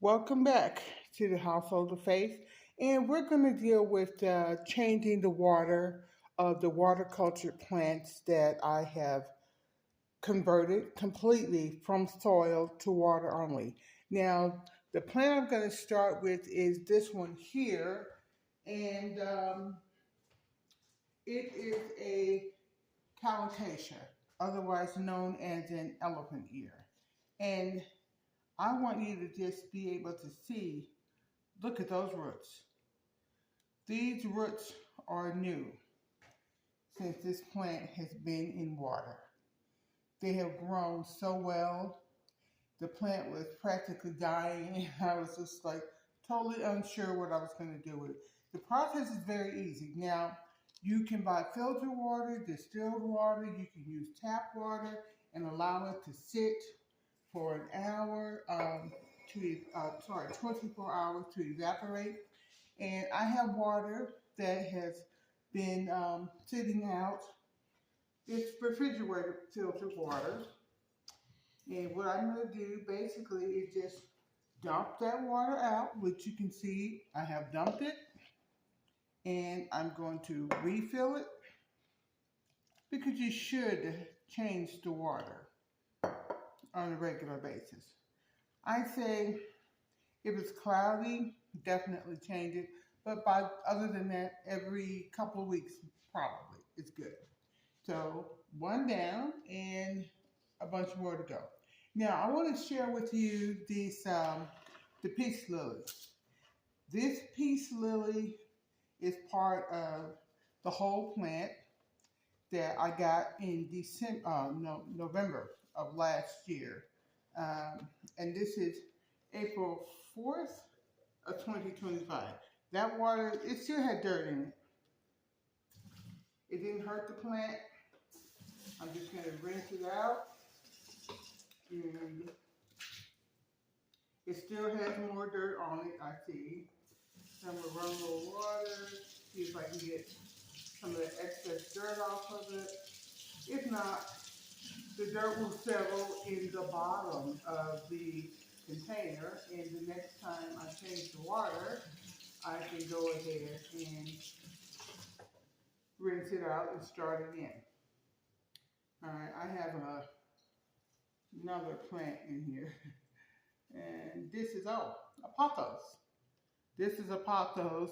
Welcome back to the Household of Faith, and we're going to deal with changing the water of the water cultured plants that I have converted completely from soil to water only. Now, the plant I'm going to start with is this one here, and it is a calocasia, otherwise known as an elephant ear. And I want you to just be able to see, look at those roots. These roots are new since this plant has been in water. They have grown so well. The plant was practically dying, and I was just like totally unsure what I was going to do with it. The process is very easy. Now, you can buy filtered water, distilled water, you can use tap water and allow it to sit for an hour, 24 hours to evaporate. And I have water that has been sitting out. It's refrigerator filtered water. And what I'm going to do basically is just dump that water out, which you can see I have dumped it. And I'm going to refill it because you should change the water on a regular basis. I say if it's cloudy, definitely change it. But other than that, every couple of weeks, probably, it's good. So one down and a bunch more to go. Now, I want to share with you the peace lily. This peace lily is part of the whole plant that I got in November of last year. And this is April 4th of 2025. That water, it still had dirt in it. It didn't hurt the plant. I'm just going to rinse it out. And it still has more dirt on it, I see. So I'm going to run a little water, see if I can get some of the excess dirt off of it. If not, the dirt will settle in the bottom of the container, and the next time I change the water, I can go ahead and rinse it out and start it in. Alright, I have another plant in here, and this is, a pothos. This is a pothos,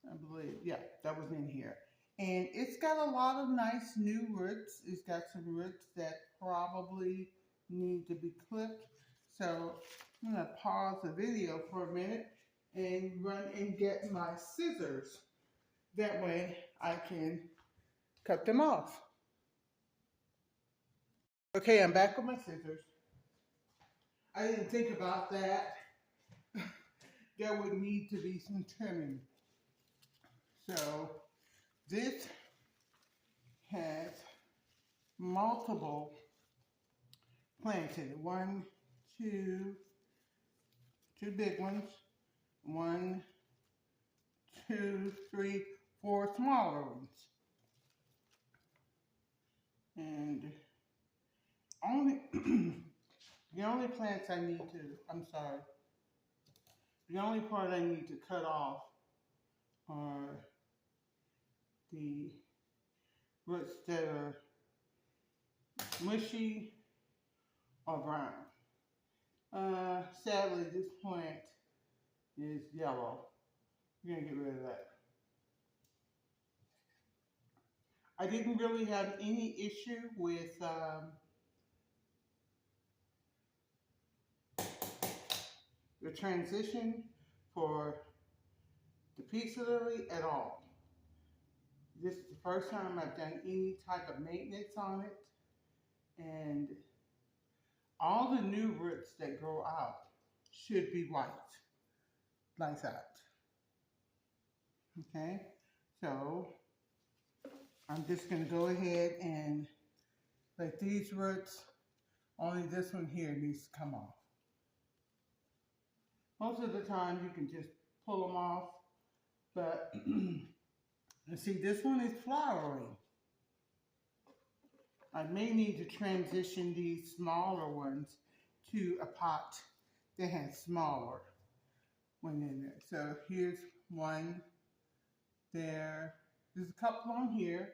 I believe, yeah, that was in here. And it's got a lot of nice new roots. It's got some roots that probably need to be clipped. So I'm going to pause the video for a minute and run and get my scissors. That way I can cut them off. Okay, I'm back with my scissors. I didn't think about that. There would need to be some trimming. So this has multiple plants in it. Two big ones. 1, 2, 3, 4 smaller ones. And the only plants I need to, the only part I need to cut off are the roots that are mushy or brown. Sadly, this plant is yellow. We're gonna get rid of that. I didn't really have any issue with the transition for the peace lily at all. This is the first time I've done any type of maintenance on it, and all the new roots that grow out should be white, like that. Okay, so I'm just going to go ahead and let these roots, only this one here needs to come off. Most of the time you can just pull them off, but you see, this one is flowering. I may need to transition these smaller ones to a pot that had smaller one in there. So here's one there. There's a couple on here.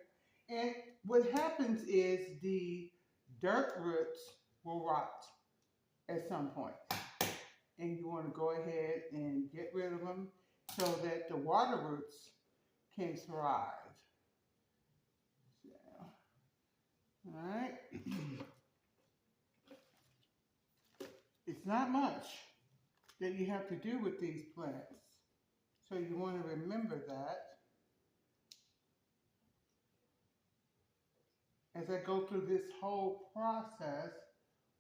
And what happens is the dirt roots will rot at some point. And you want to go ahead and get rid of them so that the water roots can thrive. So, all right. It's not much that you have to do with these plants. So you want to remember that. As I go through this whole process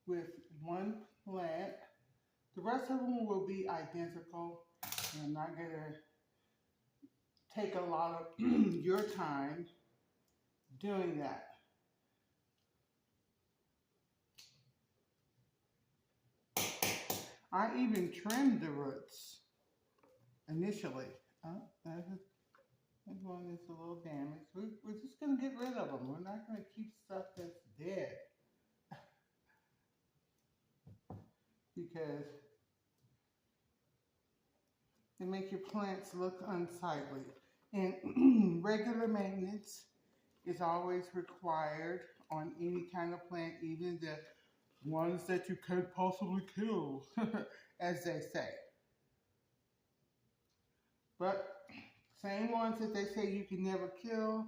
with one plant, the rest of them will be identical. And I'm not going to take a lot of your time doing that. I even trimmed the roots initially. Oh, that one is a little damaged. We're just going to get rid of them. We're not going to keep stuff that's dead. Because they make your plants look unsightly. And regular maintenance is always required on any kind of plant, even the ones that you could possibly kill, as they say. But same ones that they say you can never kill,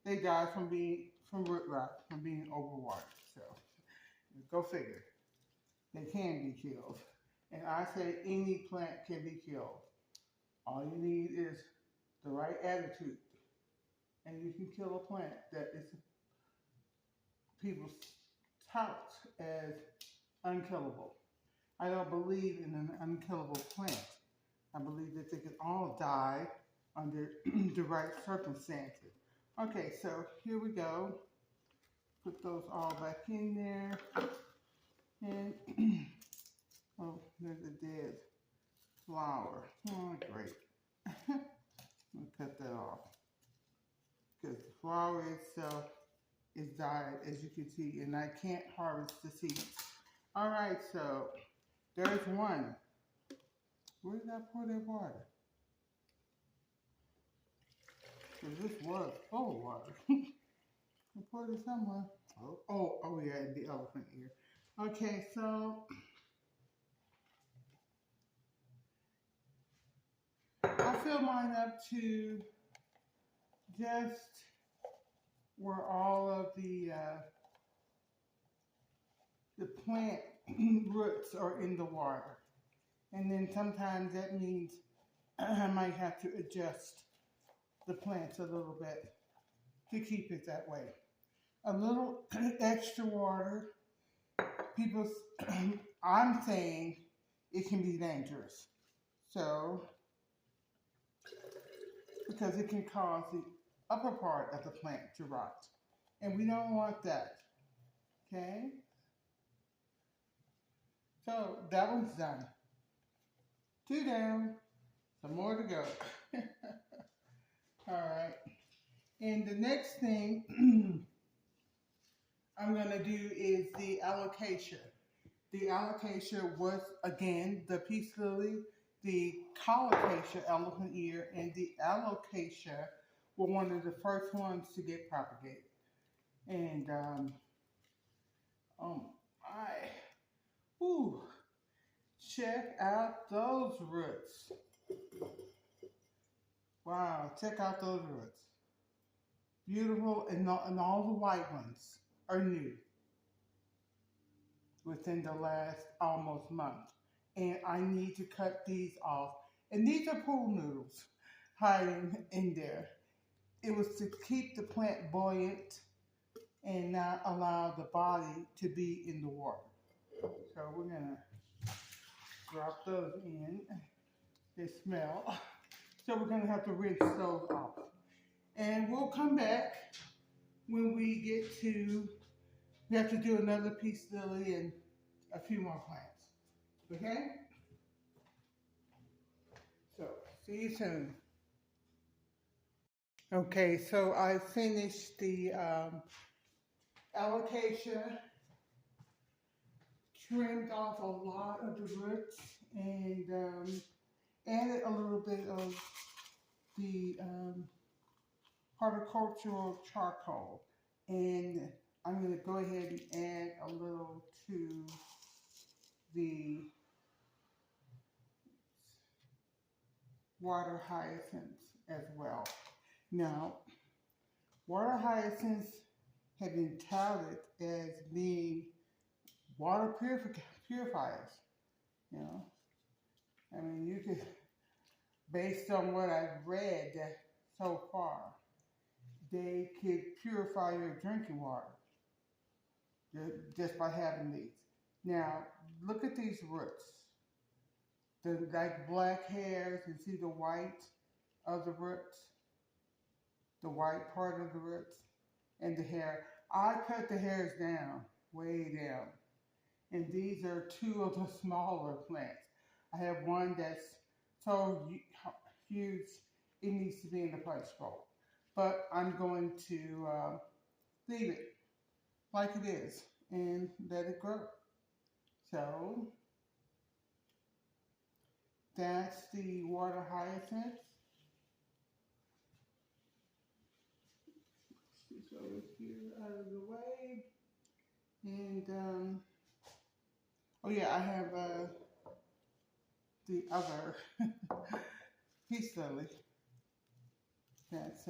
they die from root rot, from being overwatered. So go figure. They can be killed. And I say any plant can be killed. All you need is the right attitude. And you can kill a plant that is people tout as unkillable. I don't believe in an unkillable plant. I believe that they can all die under the right circumstances. Okay, so here we go. Put those all back in there. And, oh, there's a dead flower. Oh, great. I'll cut that off. Because the flower itself is died, as you can see, and I can't harvest the seeds. All right, so there's one. Where did I pour that water? Because this was full of water. I poured it somewhere. Oh yeah, the elephant ear. Okay, so I fill mine up to just where all of the plant roots are in the water. And then sometimes that means I might have to adjust the plants a little bit to keep it that way. A little extra water, I'm saying it can be dangerous. So, because it can cause the upper part of the plant to rot. And we don't want that, okay? So, that one's done. 2 down, some more to go. All right. And the next thing I'm going to do is the alocasia. The alocasia was, again, the peace lily, the colocasia, elephant ear, and the alocasia were one of the first ones to get propagated. And, oh my, ooh, check out those roots. Wow, check out those roots. Beautiful, and all the white ones are new within the last almost month. And I need to cut these off. And these are pool noodles hiding in there. It was to keep the plant buoyant and not allow the body to be in the water. So we're gonna drop those in. They smell. So we're gonna have to rinse those off. And we'll come back when we get to, we have to do another peace lily and a few more plants. Okay? So, see you soon. Okay, so I finished the alocasia, trimmed off a lot of the roots, and added a little bit of the horticultural charcoal. And I'm going to go ahead and add a little to the water hyacinths as well. Now, water hyacinths have been touted as being water purifiers. You know, I mean, you could, based on what I've read so far, they could purify your drinking water just by having these. Now, look at these roots. The like black hairs, you see the white of the roots, the white part of the roots, and the hair. I cut the hairs down, way down. And these are two of the smaller plants. I have one that's so huge, it needs to be in the punch bowl. But I'm going to leave it like it is and let it grow. So that's the water hyacinths. This over here out of the way. And oh yeah, I have the other peace lily that's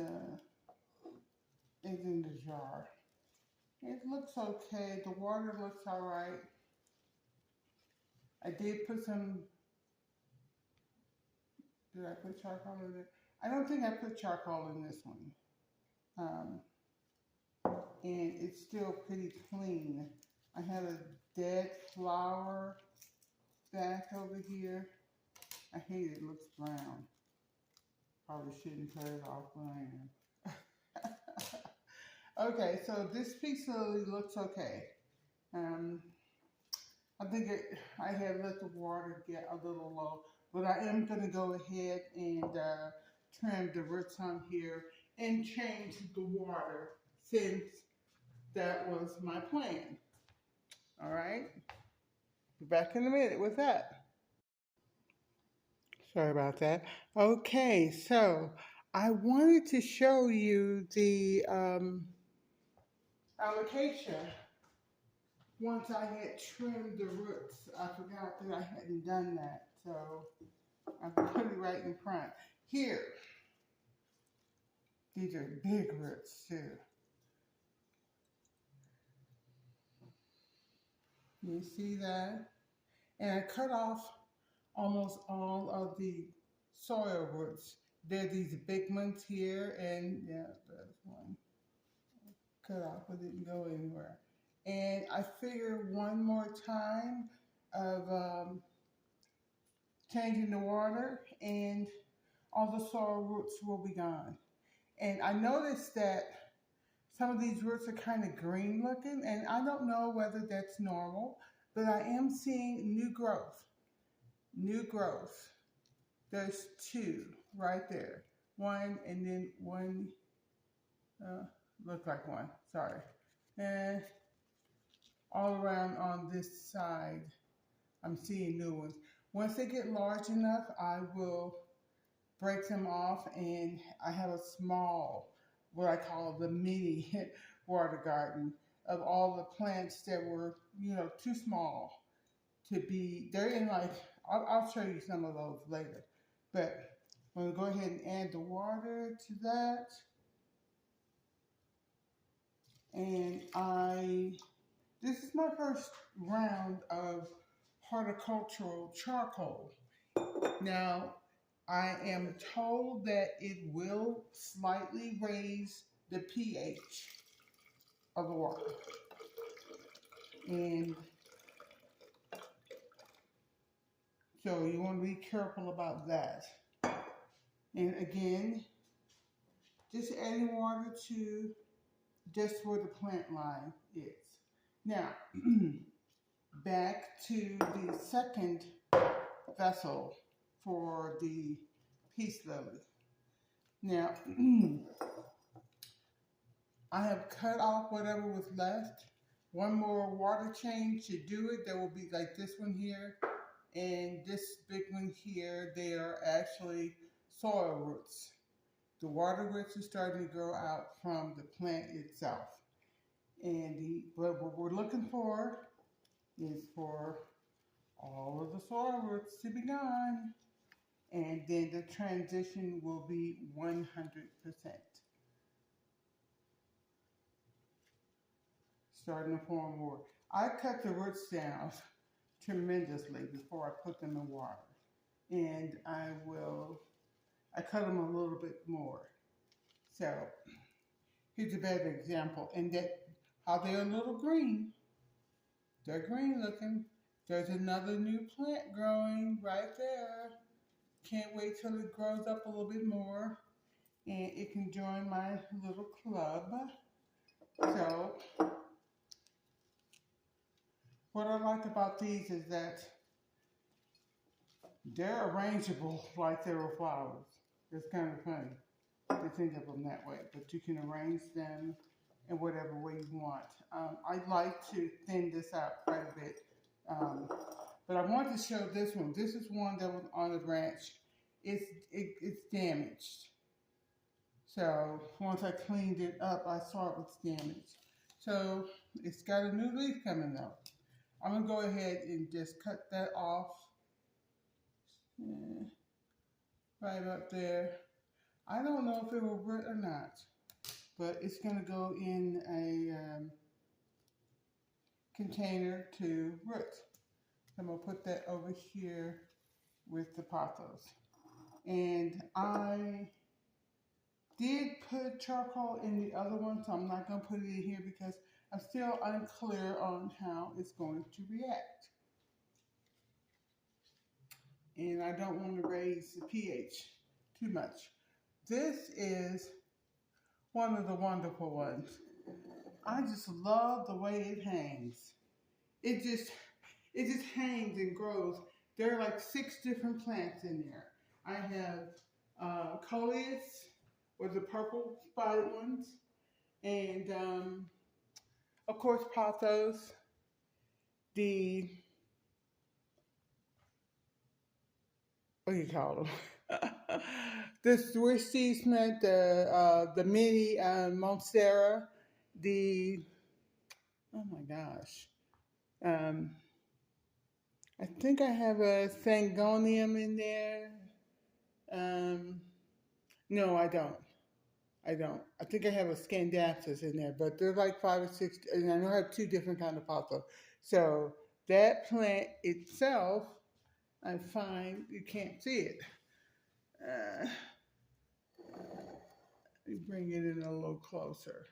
is in the jar. It looks okay. The water looks all right. I did put some. Did I put charcoal in it? I don't think I put charcoal in this one. And it's still pretty clean. I had a dead flower back over here. I hate it, it looks brown. Probably shouldn't cut it off when I am. Okay, so this piece lily looks okay. I think I had let the water get a little low, but I am going to go ahead and trim the roots on here and change the water since that was my plan. All right, be back in a minute with that. Sorry about that. Okay, so I wanted to show you the allocation. Once I had trimmed the roots, I forgot that I hadn't done that, so I put it right in front. Here, these are big roots too. You see that? And I cut off almost all of the soil roots. There are these big ones here, and yeah, there's one cut off, but didn't go anywhere. And I figure one more time of changing the water and all the soil roots will be gone. And I noticed that some of these roots are kind of green looking, and I don't know whether that's normal, but I am seeing new growth. New growth. There's two right there. One and then one, look like one, sorry. And all around on this side, I'm seeing new ones. Once they get large enough, I will break them off, and I have a small, what I call the mini water garden of all the plants that were, you know, too small to be, they're in like, I'll show you some of those later. But I'm going to go ahead and add the water to that. And this is my first round of horticultural charcoal. Now, I am told that it will slightly raise the pH of the water. And so you want to be careful about that. And again, just adding water to just where the plant line is. Now, back to the second vessel for the peace lily. Now, I have cut off whatever was left. One more water change should do it. There will be like this one here. And this big one here, they are actually soil roots. The water roots are starting to grow out from the plant itself. And but what we're looking for is for all of the soil roots to be gone. And then the transition will be 100%. Starting to form more. I cut the roots down tremendously before I put them in water. And I cut them a little bit more. So here's a better example. And that how they're a little green. They're green looking. There's another new plant growing right there. Can't wait till it grows up a little bit more. And it can join my little club. So what I like about these is that they're arrangeable like they were flowers. It's kind of funny to think of them that way, but you can arrange them in whatever way you want. I like to thin this out quite a bit, but I want to show this one. This is one that was on the branch. It's damaged. So once I cleaned it up, I saw it was damaged. So it's got a new leaf coming up. I'm gonna go ahead and just cut that off. Right up there. I don't know if it will root or not, but it's gonna go in a container to root. I'm gonna put that over here with the pothos. And I did put charcoal in the other one, so I'm not gonna put it in here because I'm still unclear on how it's going to react. And I don't want to raise the pH too much. This is one of the wonderful ones. I just love the way it hangs. It just hangs and grows. There are like 6 different plants in there. I have coleus, or the purple spotted ones, and of course pothos, the what do you call them? The Swiss cheese mint, the mini Monstera, the oh my gosh, I think I have a Sangonium in there. No, I don't. I think I have a Scandapsus in there, but there's like 5 or 6, and I know I have 2 different kind of pothos. So that plant itself, I find you can't see it. Let me bring it in a little closer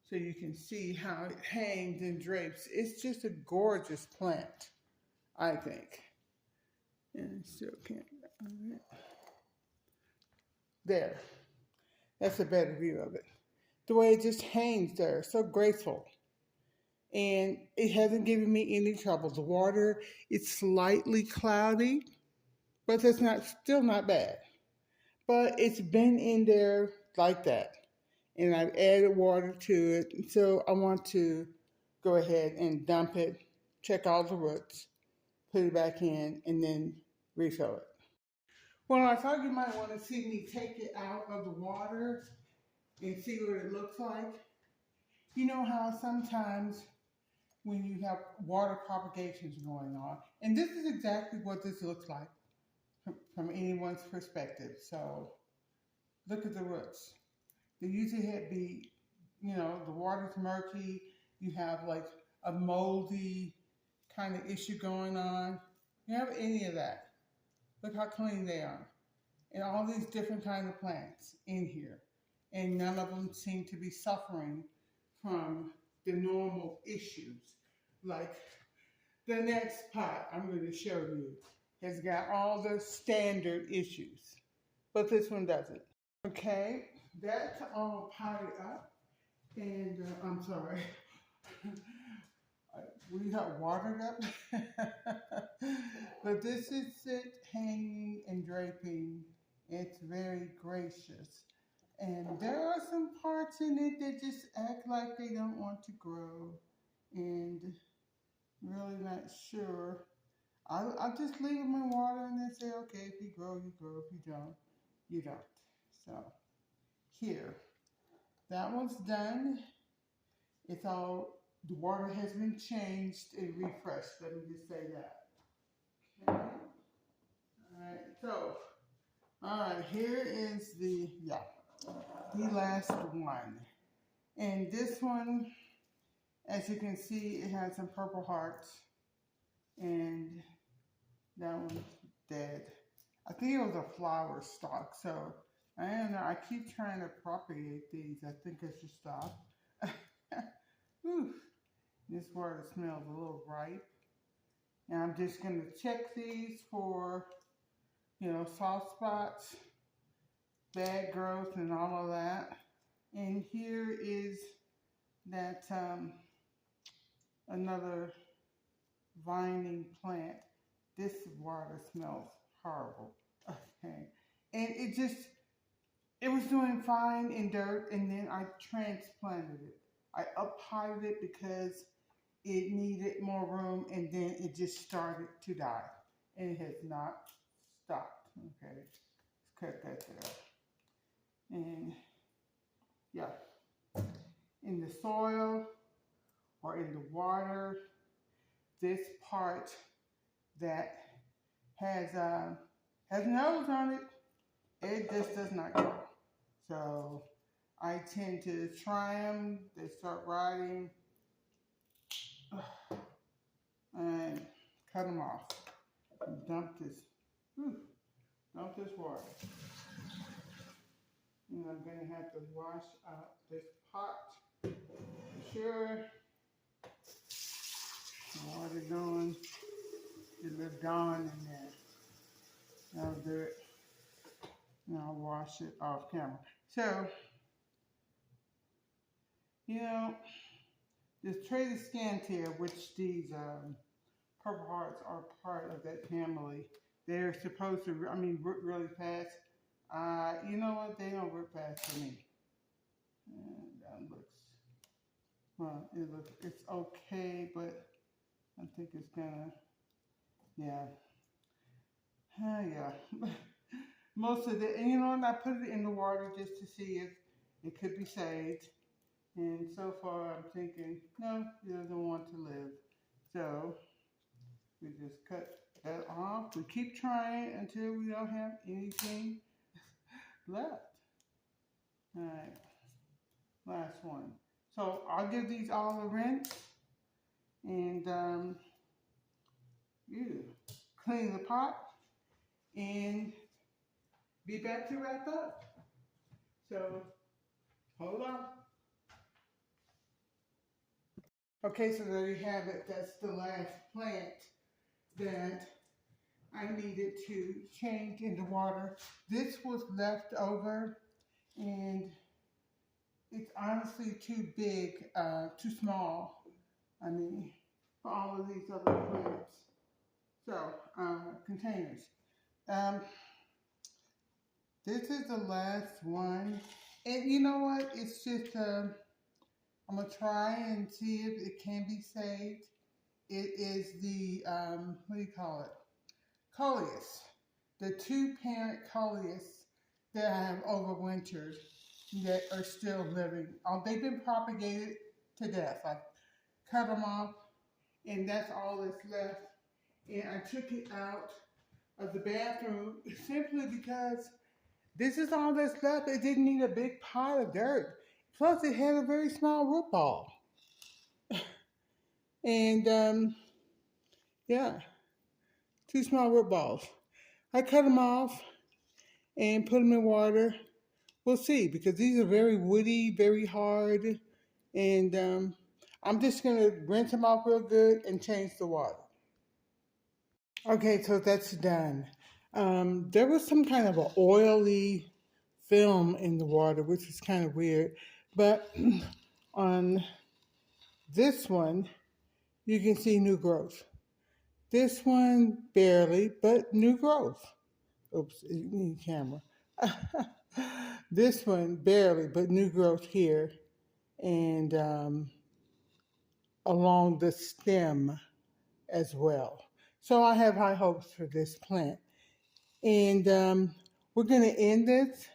so you can see how it hangs and drapes. It's just a gorgeous plant, I think. And I still can't. There. That's a better view of it. The way it just hangs there, so graceful. And it hasn't given me any trouble. The water is slightly cloudy, but that's still not bad. But it's been in there like that. And I've added water to it. So I want to go ahead and dump it, check all the roots, put it back in, and then refill it. Well, I thought you might want to see me take it out of the water and see what it looks like. You know how sometimes when you have water propagations going on, and this is exactly what this looks like from anyone's perspective. So look at the roots. They usually be, the water's murky. You have like a moldy kind of issue going on. You have any of that. Look how clean they are. And all these different kinds of plants in here. And none of them seem to be suffering from the normal issues. Like the next pot I'm going to show you has got all the standard issues. But this one doesn't. Okay, that's all potted up. And I'm sorry. We got watered up. But this is it hanging and draping. It's very gracious. And there are some parts in it that just act like they don't want to grow. And really not sure. I just leave them in water and then say, okay, if you grow, you grow. If you don't, you don't. So here, that one's done. It's all, the water has been changed and refreshed. Let me just say that. Okay. So, all right, here is the last one. And this one, as you can see, it has some purple hearts. And that one's dead. I think it was a flower stalk, so I don't know. I keep trying to propagate these. I think I should stop. This water smells a little ripe. And I'm just going to check these for, soft spots, bad growth, and all of that. And here is that another vining plant. This water smells horrible. Okay. And it was doing fine in dirt, and then I transplanted it. I up-potted it because it needed more room, and then it just started to die. And it has not stopped. Okay. Let's cut that there. And yeah, in the soil or in the water, this part that has nose on it, it just does not grow. So I tend to try them. They start rotting and cut them off. And dump this water. And I'm going to have to wash out this pot for sure. The water going. Get a little Dawn in there. That'll do it. And I'll wash it off camera. So, this Trader Scantia, which these purple hearts are part of that family, they're supposed to, root really fast. You know what? They don't root fast for me. And that looks, it's okay, but I think it's gonna, yeah. Most of it, and I put it in the water just to see if it could be saved. And so far, I'm thinking, no, it doesn't want to live. So we just cut that off. We keep trying until we don't have anything left. All right, last one. So I'll give these all a rinse and clean the pot and be back to wrap up. So hold on. Okay, so there you have it. That's the last plant that I needed to change into water. This was left over, and it's honestly too big, too small, for all of these other plants. So, containers. This is the last one. And you know what? It's just, I'm going to try and see if it can be saved. It is the, what do you call it? Coleus. The 2-parent Coleus that I have overwintered that are still living. They've been propagated to death. I cut them off, and that's all that's left. And I took it out of the bathroom simply because this is all that's left. It didn't need a big pile of dirt. Plus, it had a very small root ball. And, yeah, 2 small root balls. I cut them off and put them in water. We'll see, because these are very woody, very hard. And I'm just going to rinse them off real good and change the water. Okay, so that's done. There was some kind of an oily film in the water, which is kind of weird. But on this one, you can see new growth. This one, barely, but new growth. Oops, you need camera. This one, barely, but new growth here. And along the stem as well. So I have high hopes for this plant. And we're going to end this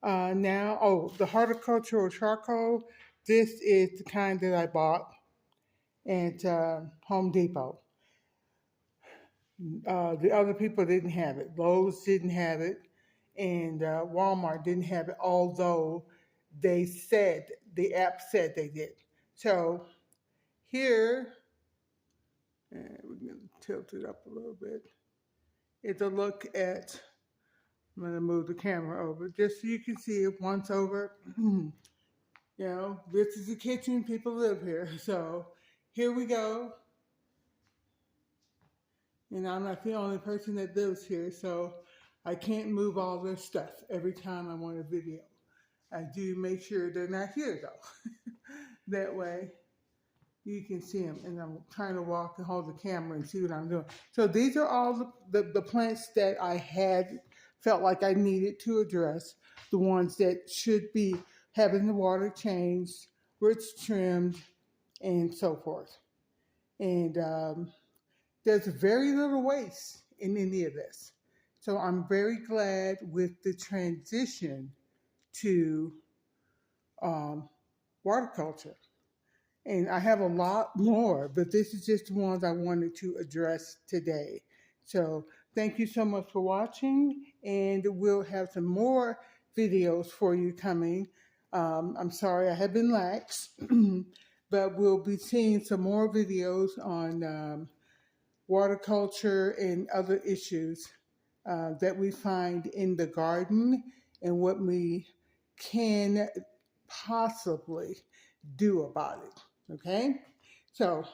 now. Oh, the horticultural charcoal. This is the kind that I bought at Home Depot. The other people didn't have it. Lowe's didn't have it, and Walmart didn't have it, although they said, the app said they did. So here, we're going to tilt it up a little bit. It's a look at, I'm going to move the camera over just so you can see it once over. You know, this is the kitchen, people live here. So here we go. And I'm not the only person that lives here, so I can't move all their stuff every time I want a video. I do make sure they're not here though. That way you can see them. And I'm trying to walk and hold the camera and see what I'm doing. So these are all the plants that I had felt like I needed to address. The ones that should be having the water changed, roots trimmed, and so forth. And there's very little waste in any of this. So I'm very glad with the transition to horticulture. And I have a lot more, but this is just the ones I wanted to address today. So thank you so much for watching, and we'll have some more videos for you coming. I'm sorry I have been lax, but we'll be seeing some more videos on horticulture and other issues that we find in the garden and what we can possibly do about it. Okay? So,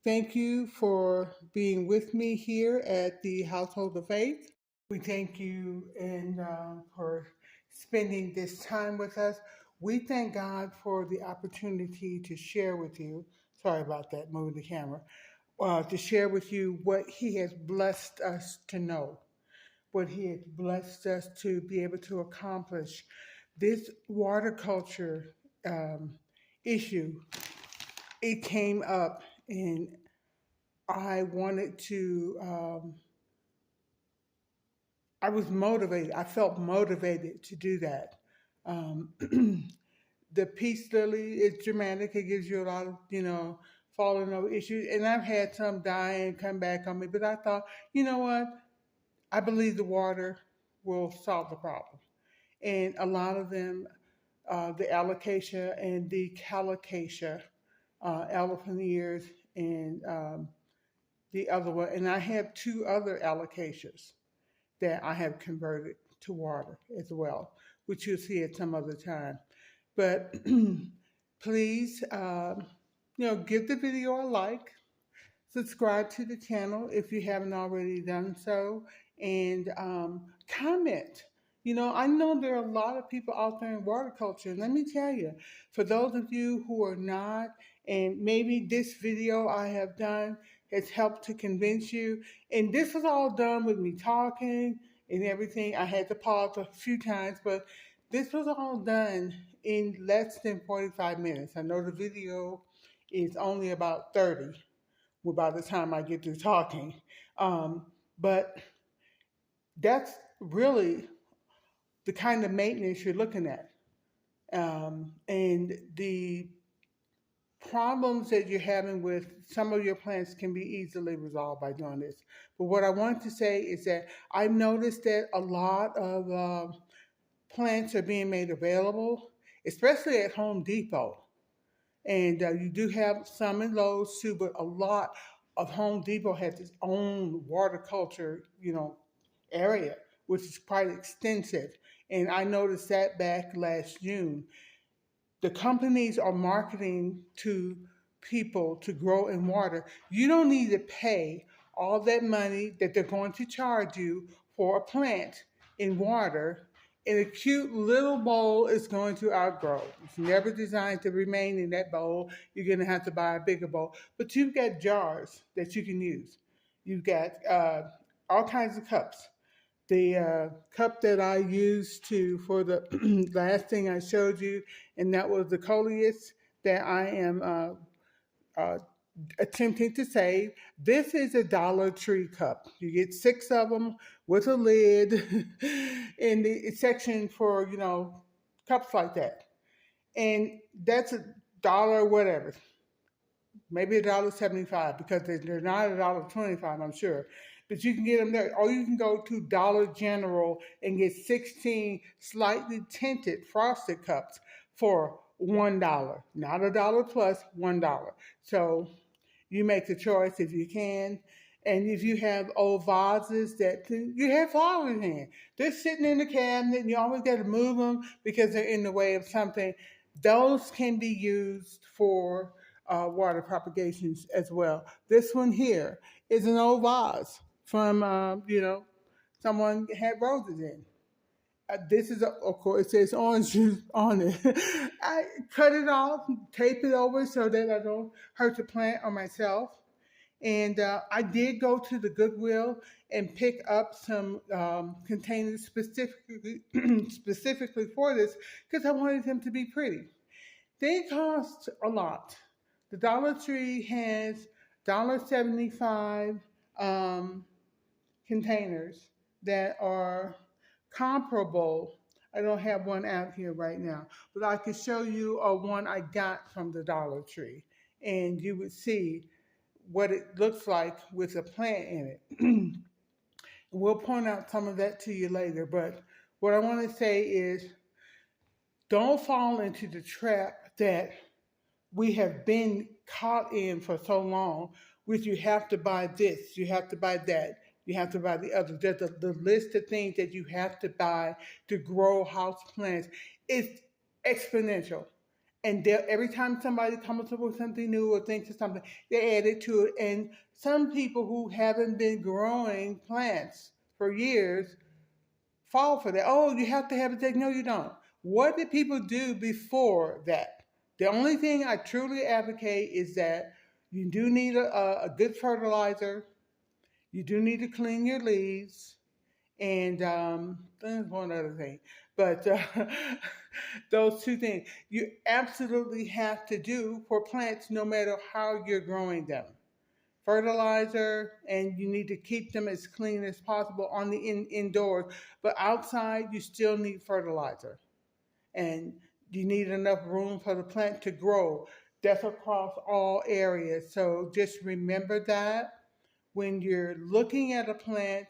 thank you for being with me here at the Household of Faith. We thank you and for spending this time with us. We thank God for the opportunity to share with you. Sorry about that, moving the camera. To share with you what He has blessed us to know, what He has blessed us to be able to accomplish. This water issue, it came up, and I wanted to, I was motivated. I felt motivated to do that. The peace lily is dramatic. It gives you a lot of, falling over issues. And I've had some die and come back on me, but I thought, you know what? I believe the water will solve the problem. And a lot of them, the alocasia and the calocasia, elephant ears, and the other one. And I have 2 other alocasias that I have converted to water as well, which you'll see at some other time. But please, give the video a like, subscribe to the channel if you haven't already done so, and comment. I know there are a lot of people out there in horticulture, and let me tell you, for those of you who are not, and maybe this video I have done has helped to convince you, and this was all done with me talking and everything. I had to pause a few times, but this was all done in less than 45 minutes. I know the video is only about 30 by the time I get through talking. But that's really the kind of maintenance you're looking at. And the problems that you're having with some of your plants can be easily resolved by doing this. But what I want to say is that I've noticed that a lot of plants are being made available, especially at Home Depot. And you do have some in Lowe's too, but a lot of Home Depot has its own horticulture, area, which is quite extensive. And I noticed that back last June. The companies are marketing to people to grow in water. You don't need to pay all that money that they're going to charge you for a plant in water. And a cute little bowl is going to outgrow. It's never designed to remain in that bowl. You're going to have to buy a bigger bowl. But you've got jars that you can use. You've got all kinds of cups. The cup that I used for the last thing I showed you, and that was the coleus that I am attempting to save. This is a Dollar Tree cup. You get 6 of them with a lid in the section for, cups like that. And that's a dollar whatever, maybe $1.75 because they're not $1.25, I'm sure. But you can get them there, or you can go to Dollar General and get 16 slightly tinted frosted cups for $1, not a dollar plus $1. So you make the choice if you can. And if you have old vases that you have flowers in, they're sitting in the cabinet and you always got to move them because they're in the way of something. Those can be used for water propagations as well. This one here is an old vase from, someone had roses in. This is, of course, it says orange juice on it. I cut it off, tape it over so that I don't hurt the plant or myself. And I did go to the Goodwill and pick up some containers specifically for this because I wanted them to be pretty. They cost a lot. The Dollar Tree has $1.75 containers that are comparable. I don't have one out here right now, but I could show you one I got from the Dollar Tree, and you would see what it looks like with a plant in it. We'll point out some of that to you later, but what I want to say is don't fall into the trap that we have been caught in for so long, which you have to buy this, you have to buy that, you have to buy the other. There's the list of things that you have to buy to grow house plants is exponential. And every time somebody comes up with something new or thinks of something, they add it to it. And some people who haven't been growing plants for years fall for that. Oh, you have to have it. No, you don't. What did people do before that? The only thing I truly advocate is that you do need a good fertilizer. You do need to clean your leaves. And there's one other thing. But those two things you absolutely have to do for plants no matter how you're growing them. Fertilizer, and you need to keep them as clean as possible on the indoors. But outside, you still need fertilizer. And you need enough room for the plant to grow. That's across all areas. So just remember that when you're looking at a plant,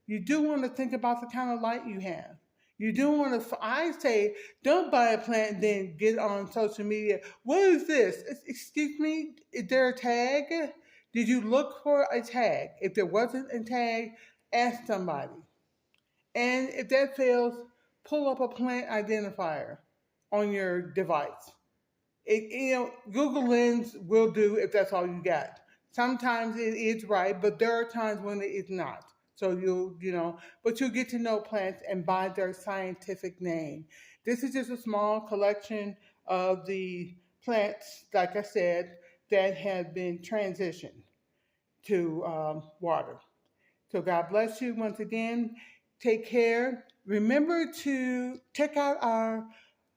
you do want to think about the kind of light you have. You do want to, I say, don't buy a plant and then get on social media. What is this? Excuse me, is there a tag? Did you look for a tag? If there wasn't a tag, ask somebody. And if that fails, pull up a plant identifier on your device. Google Lens will do if that's all you got. Sometimes it is right, but there are times when it is not. So but you'll get to know plants and by their scientific name. This is just a small collection of the plants, like I said, that have been transitioned to water. So God bless you once again. Take care. Remember to check out our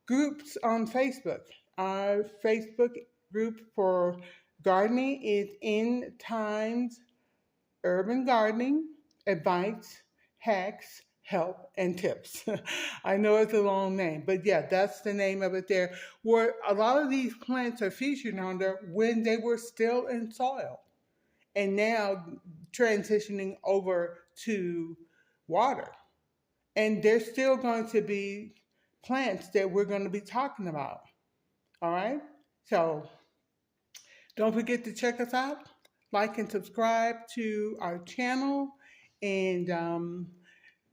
groups on Facebook. Our Facebook group for gardening is In Times Urban Gardening, Advice, Hacks, Help, and Tips. I know it's a long name, but yeah, that's the name of it there. Where a lot of these plants are featured on there when they were still in soil and now transitioning over to water. And there's still going to be plants that we're going to be talking about. All right? So don't forget to check us out. Like and subscribe to our channel. And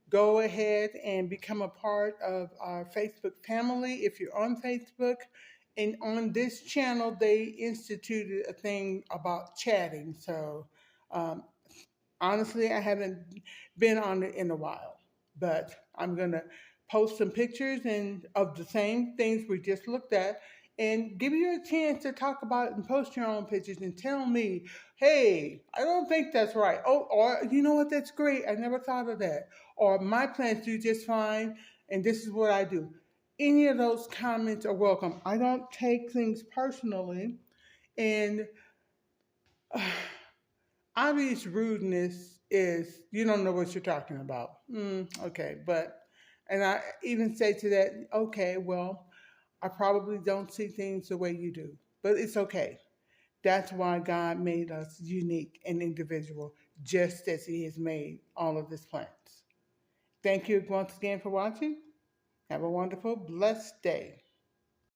go ahead and become a part of our Facebook family if you're on Facebook. And on this channel, they instituted a thing about chatting. So honestly, I haven't been on it in a while. But I'm going to post some pictures and of the same things we just looked at and give you a chance to talk about it and post your own pictures and tell me, hey, I don't think that's right. Oh, or you know what, that's great. I never thought of that. Or my plants do just fine and this is what I do. Any of those comments are welcome. I don't take things personally. And obvious rudeness is you don't know what you're talking about. Okay, but, and I even say to that, okay, well, I probably don't see things the way you do, but it's okay. That's why God made us unique and individual, just as He has made all of His plants. Thank you once again for watching. Have a wonderful, blessed day.